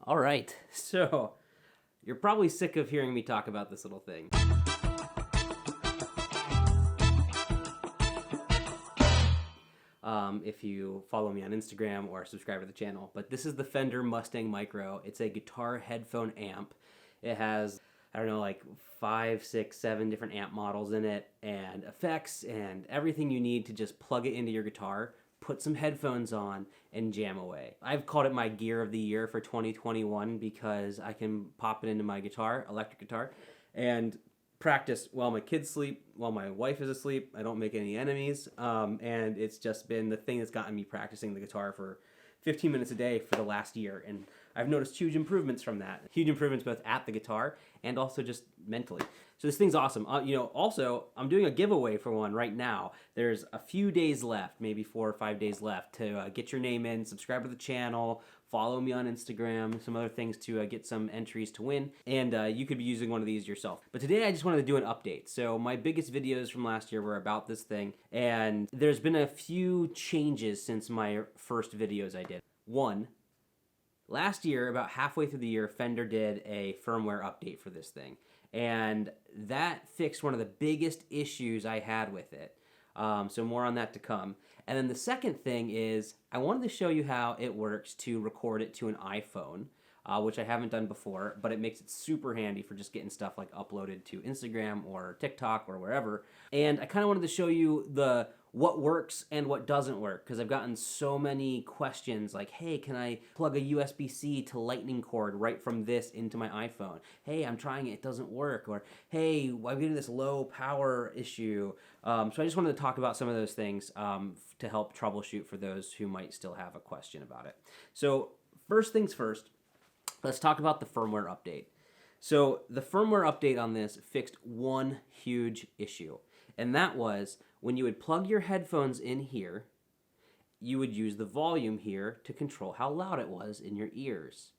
All right, so you're probably sick of hearing me talk about this little thing. If you follow me on Instagram or subscribe to the channel, but this is the Fender Mustang Micro. It's a guitar headphone amp. It has, I don't know, like 5, 6, 7 different amp models in it, and effects and everything you need to just plug it into your guitar, put some headphones on, and jam away. I've called it my gear of the year for 2021 because I can pop it into my guitar, electric guitar, and practice while my kids sleep, while my wife is asleep. I don't make any enemies, and it's just been the thing that's gotten me practicing the guitar for 15 minutes a day for the last year, and I've noticed huge improvements from that. Huge improvements both at the guitar and also just mentally. So this thing's awesome. Also, I'm doing a giveaway for one right now. There's a few days left, maybe 4 or 5 days left to get your name in, subscribe to the channel, follow me on Instagram, some other things to get some entries to win, and you could be using one of these yourself. But today I just wanted to do an update. So my biggest videos from last year were about this thing, and there's been a few changes since my first videos I did. One, last year, about halfway through the year, Fender did a firmware update for this thing, and that fixed one of the biggest issues I had with it. So more on that to come. And then the second thing is I wanted to show you how it works to record it to an iPhone, which I haven't done before, but it makes it super handy for just getting stuff like uploaded to Instagram or TikTok or wherever. And I kind of wanted to show you what works and what doesn't work, because I've gotten so many questions like, hey, can I plug a USB-C to lightning cord right from this into my iPhone? Hey, I'm trying it, it doesn't work. Or, hey, I'm getting this low power issue. So I just wanted to talk about some of those things to help troubleshoot for those who might still have a question about it. So first things first, let's talk about the firmware update. So the firmware update on this fixed one huge issue, and that was when you would plug your headphones in here, you would use the volume here to control how loud it was in your ears.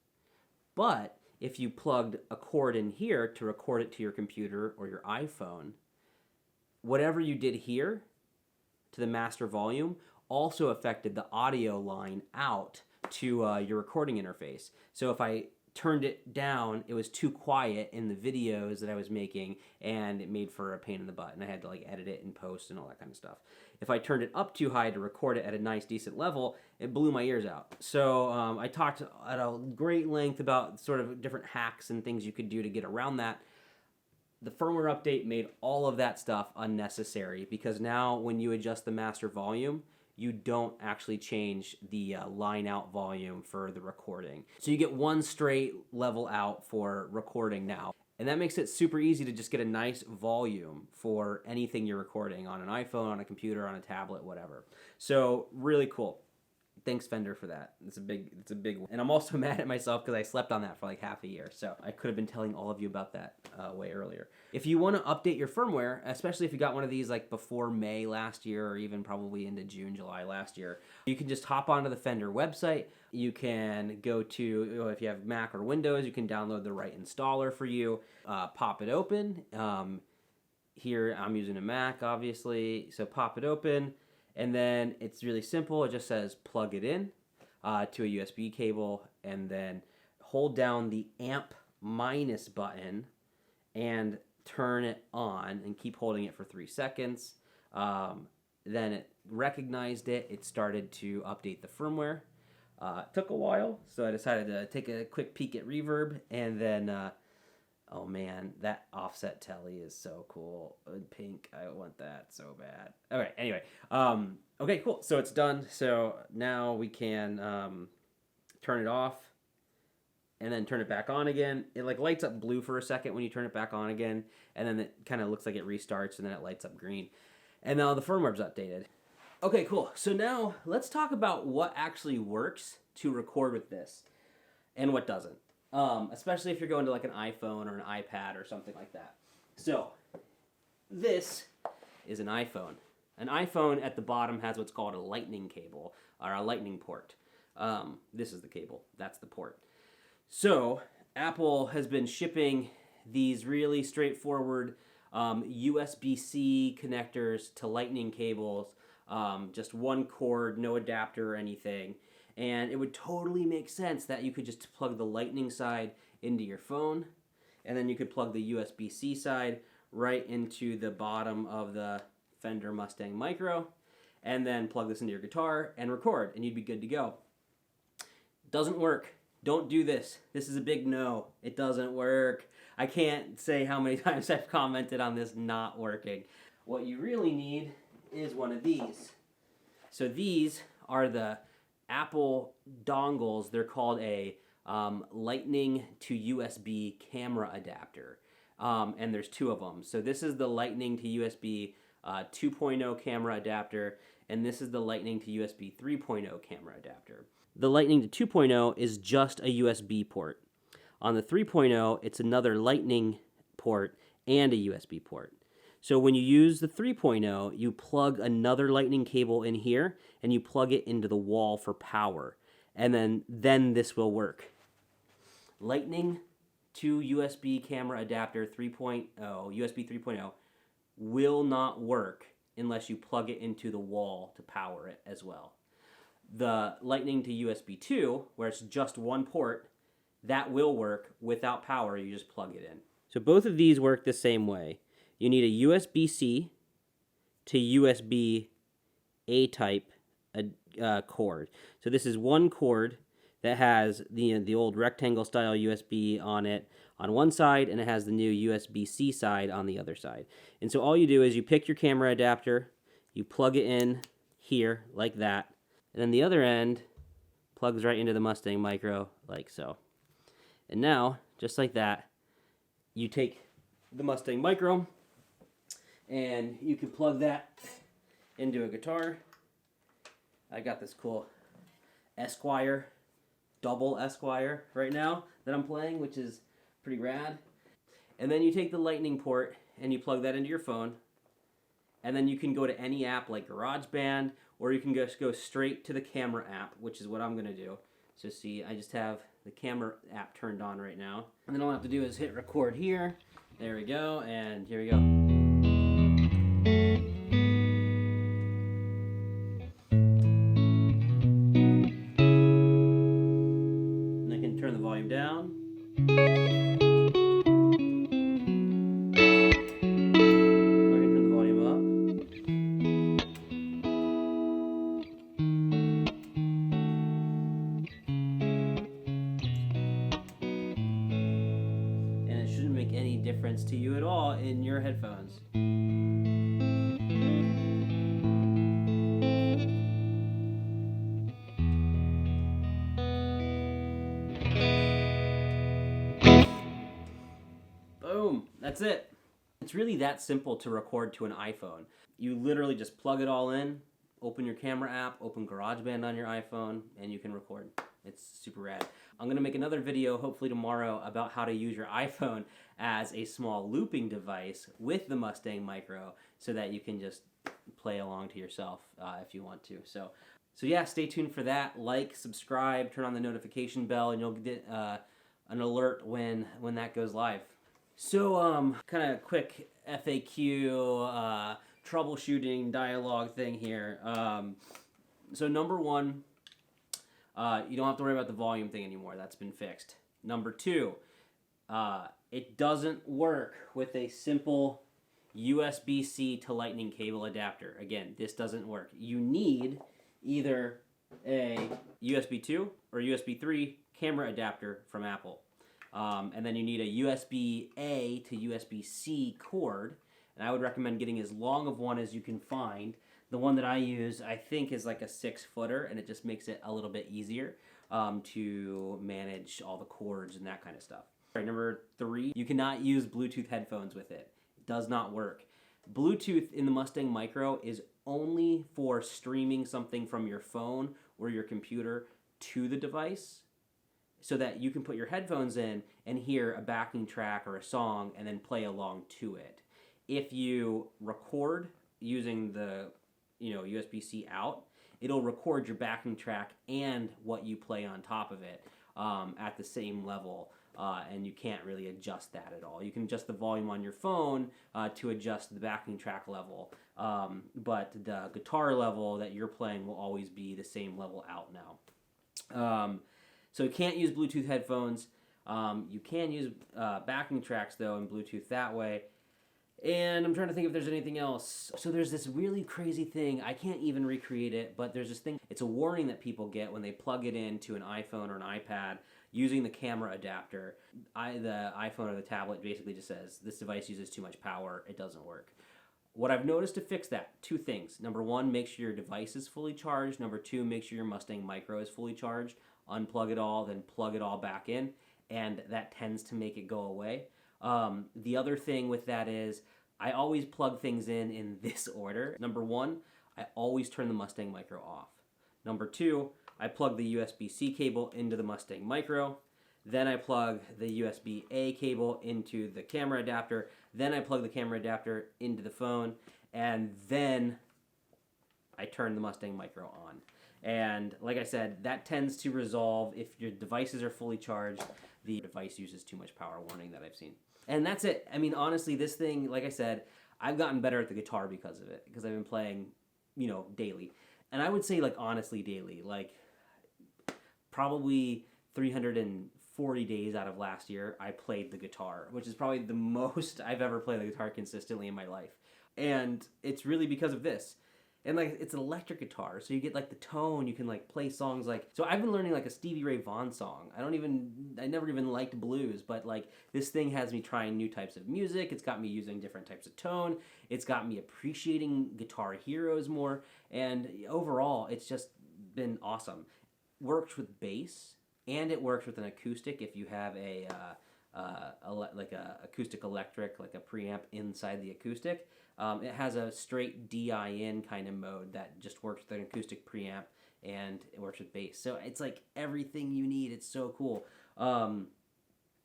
But if you plugged a cord in here to record it to your computer or your iPhone, whatever you did here to the master volume also affected the audio line out to your recording interface. So if I turned it down, it was too quiet in the videos that I was making, and it made for a pain in the butt, and I had to like edit it and post and all that kind of stuff. If I turned it up too high to record it at a nice decent level, it blew my ears out. So I talked at a great length about sort of different hacks and things you could do to get around that. The firmware update made all of that stuff unnecessary, because now when you adjust the master volume, you don't actually change the line out volume for the recording. So you get one straight level out for recording now. And that makes it super easy to just get a nice volume for anything you're recording on an iPhone, on a computer, on a tablet, whatever. So really cool. Thanks, Fender, for that. It's a big one. And I'm also mad at myself because I slept on that for like half a year. So I could have been telling all of you about that way earlier. If you want to update your firmware, especially if you got one of these like before May last year, or even probably into June, July last year, you can just hop onto the Fender website. You can go to, if you have Mac or Windows, you can download the right installer for you, pop it open. Here I'm using a Mac, obviously, so pop it open. And then it's really simple. It just says plug it in to a USB cable, and then hold down the amp minus button and turn it on, and keep holding it for 3 seconds. Then it recognized it. It started to update the firmware. It took a while, so I decided to take a quick peek at reverb, and then oh man, that offset telly is so cool. In pink, I want that so bad. Okay, anyway. Okay, cool. So it's done. So now we can turn it off and then turn it back on again. It like lights up blue for a second when you turn it back on again, and then it kind of looks like it restarts, and then it lights up green. And now the firmware's updated. Okay, cool. So now let's talk about what actually works to record with this and what doesn't. Especially if you're going to like an iPhone or an iPad or something like that. So this is an iPhone. An iPhone at the bottom has what's called a lightning cable, or a lightning port. This is the cable. That's the port. So Apple has been shipping these really straightforward USB-C connectors to lightning cables, just one cord, no adapter or anything. And it would totally make sense that you could just plug the lightning side into your phone, and then you could plug the USB-C side right into the bottom of the Fender Mustang Micro, and then plug this into your guitar and record, and you'd be good to go. Doesn't work. Don't do this. This is a big no. It doesn't work. I can't say how many times I've commented on this not working. What you really need is one of these. So these are the Apple dongles. They're called a Lightning to USB camera adapter. And there's two of them. So this is the Lightning to USB 2.0 camera adapter, and this is the Lightning to USB 3.0 camera adapter. The Lightning to 2.0 is just a USB port. On the 3.0, it's another Lightning port and a USB port. So when you use the 3.0, you plug another Lightning cable in here, and you plug it into the wall for power. And then this will work. Lightning to USB camera adapter 3.0, USB 3.0, will not work unless you plug it into the wall to power it as well. The Lightning to USB 2, where it's just one port, that will work without power. You just plug it in. So both of these work the same way. You need a USB-C to USB A-type cord. So this is one cord that has the old rectangle style USB on it on one side, and it has the new USB-C side on the other side. And so all you do is you pick your camera adapter, you plug it in here like that, and then the other end plugs right into the Mustang Micro like so. And now, just like that, you take the Mustang Micro and you can plug that into a guitar. I got this cool Esquire, double Esquire right now that I'm playing, which is pretty rad. And then you take the Lightning port and you plug that into your phone, and then you can go to any app like GarageBand, or you can just go straight to the camera app, which is what I'm going to do. So see, I just have the camera app turned on right now. And then all I have to do is hit record here. There we go, and here we go. And I can turn the volume down. Any difference to you at all in your headphones. Boom, that's it. It's really that simple to record to an iPhone. You literally just plug it all in, open your camera app, open GarageBand on your iPhone, and you can record. It's super rad. I'm going to make another video, hopefully tomorrow, about how to use your iPhone as a small looping device with the Mustang Micro so that you can just play along to yourself if you want to. So yeah, stay tuned for that. Like, subscribe, turn on the notification bell, and you'll get an alert when that goes live. So kind of quick FAQ troubleshooting dialogue thing here. So number one, you don't have to worry about the volume thing anymore. That's been fixed. Number two, it doesn't work with a simple USB-C to Lightning cable adapter. Again, this doesn't work. You need either a USB 2 or USB 3 camera adapter from Apple. And then you need a USB-A to USB-C cord. And I would recommend getting as long of one as you can find. The one that I use, I think, is like a 6-footer, and it just makes it a little bit easier to manage all the cords and that kind of stuff. All right, number 3, you cannot use Bluetooth headphones with it. It does not work. Bluetooth in the Mustang Micro is only for streaming something from your phone or your computer to the device so that you can put your headphones in and hear a backing track or a song and then play along to it. If you record using the USB-C out, it'll record your backing track and what you play on top of it at the same level, and you can't really adjust that at all. You can adjust the volume on your phone to adjust the backing track level, but the guitar level that you're playing will always be the same level out now. So you can't use Bluetooth headphones. You can use backing tracks though in Bluetooth that way. And I'm trying to think if there's anything else. So there's this really crazy thing. I can't even recreate it, but there's this thing. It's a warning that people get when they plug it into an iPhone or an iPad using the camera adapter. The iPhone or the tablet basically just says, this device uses too much power. It doesn't work. What I've noticed to fix that, two things. Number one, make sure your device is fully charged. Number two, make sure your Mustang Micro is fully charged. Unplug it all, then plug it all back in. And that tends to make it go away. The other thing with that is I always plug things in this order. Number one, I always turn the Mustang Micro off. Number two, I plug the USB-C cable into the Mustang Micro. Then I plug the USB-A cable into the camera adapter. Then I plug the camera adapter into the phone. And then I turn the Mustang Micro on. And like I said, that tends to resolve if your devices are fully charged. The device uses too much power warning that I've seen. And that's it. I mean, honestly, this thing, like I said, I've gotten better at the guitar because of it. Because I've been playing, daily. And I would say, honestly, daily. Probably 340 days out of last year, I played the guitar. Which is probably the most I've ever played the guitar consistently in my life. And it's really because of this. And it's an electric guitar, so you get the tone. You can play songs so I've been learning a Stevie Ray Vaughan song. I never even liked blues, but this thing has me trying new types of music. It's got me using different types of tone. It's got me appreciating guitar heroes more, and overall, it's just been awesome. Works with bass, and it works with an acoustic if you have a acoustic electric, a preamp inside the acoustic. It has a straight DIN kind of mode that just works with an acoustic preamp, and it works with bass. So it's everything you need. It's so cool.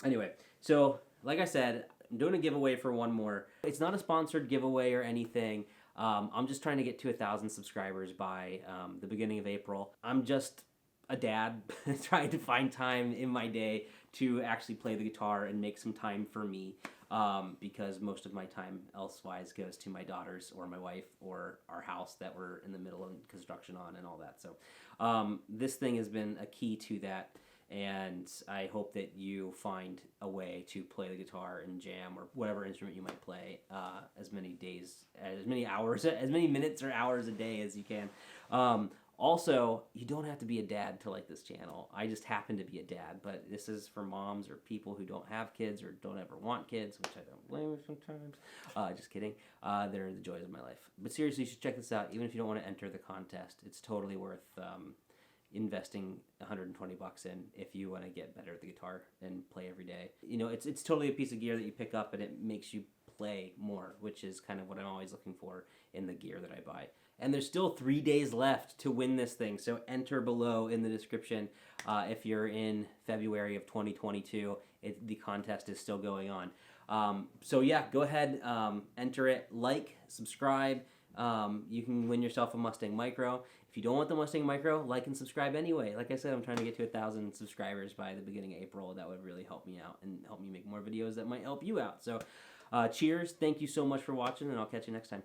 Anyway, so like I said, I'm doing a giveaway for one more. It's not a sponsored giveaway or anything. I'm just trying to get to 1,000 subscribers by the beginning of April. I'm just a dad trying to find time in my day to actually play the guitar and make some time for me. Because most of my time elsewise goes to my daughters or my wife or our house that we're in the middle of construction on and all that. So this thing has been a key to that, and I hope that you find a way to play the guitar and jam or whatever instrument you might play as many minutes or hours a day as you can. Also, you don't have to be a dad to like this channel. I just happen to be a dad, but this is for moms or people who don't have kids or don't ever want kids, which I don't blame them sometimes. Just kidding. They're the joys of my life. But seriously, you should check this out, even if you don't want to enter the contest. It's totally worth investing $120 in if you want to get better at the guitar and play every day. It's totally a piece of gear that you pick up and it makes you play more, which is kind of what I'm always looking for in the gear that I buy. And there's still 3 days left to win this thing, so enter below in the description if you're in February of 2022. The contest is still going on. So yeah, go ahead, enter it, subscribe. You can win yourself a Mustang Micro. If you don't want the Mustang Micro, like and subscribe anyway. Like I said, I'm trying to get to 1,000 subscribers by the beginning of April. That would really help me out and help me make more videos that might help you out. So cheers, thank you so much for watching, and I'll catch you next time.